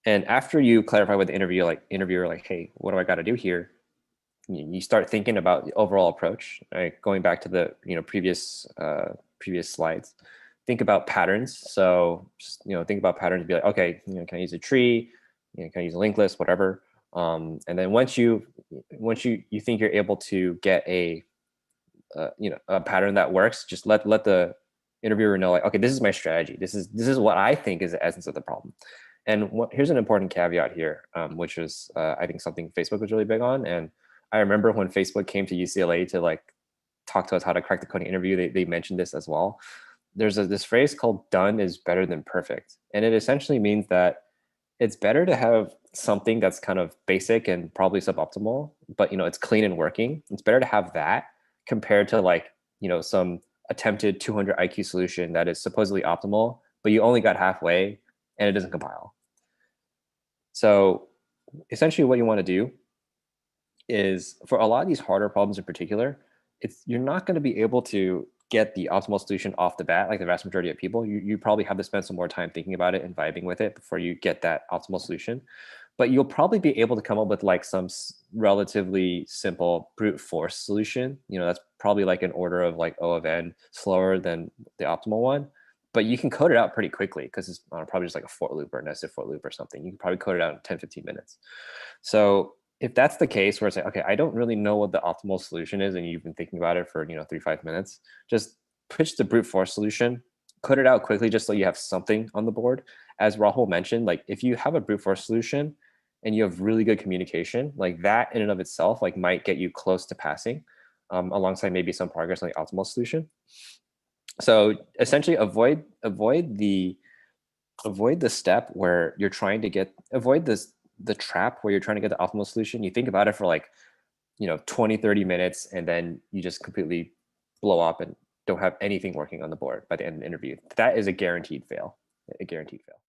And after you clarify with the interviewer, like, hey, what do I got to do here? You start thinking about the overall approach, right? Going back to the previous slides, think about patterns. So just, think about patterns. Be like, okay, can I use a tree? Can I use a linked list? Whatever. And then once you think you're able to get a pattern that works, just let the interviewer know, like, okay, this is my strategy. This is what I think is the essence of the problem. And here's an important caveat here, which is I think something Facebook was really big on. And I remember when Facebook came to UCLA to like talk to us how to crack the coding interview, they mentioned this as well. There's this phrase called "done is better than perfect," and it essentially means that it's better to have something that's kind of basic and probably suboptimal, but it's clean and working. It's better to have that compared to like some attempted 200 IQ solution that is supposedly optimal, but you only got halfway and it doesn't compile. So essentially, what you want to do is, for a lot of these harder problems in particular, you're not going to be able to get the optimal solution off the bat like the vast majority of people. You probably have to spend some more time thinking about it and vibing with it before you get that optimal solution. But you'll probably be able to come up with like some relatively simple brute force solution. That's probably like an order of like O of n slower than the optimal one. But you can code it out pretty quickly because it's probably just like a for loop or a nested for loop or something. You can probably code it out in 10, 15 minutes. So if that's the case, where it's like, okay, I don't really know what the optimal solution is, and you've been thinking about it for 3 5 minutes, just pitch the brute force solution, code it out quickly, just so you have something on the board. As Rahul mentioned, like if you have a brute force solution and you have really good communication, like that in and of itself, like might get you close to passing, alongside maybe some progress on the optimal solution. So essentially, avoid the step where you're trying to avoid the trap where you're trying to get the optimal solution. You think about it for like 20 30 minutes, and then you just completely blow up and don't have anything working on the board by the end of the interview. That is a guaranteed fail. A guaranteed fail.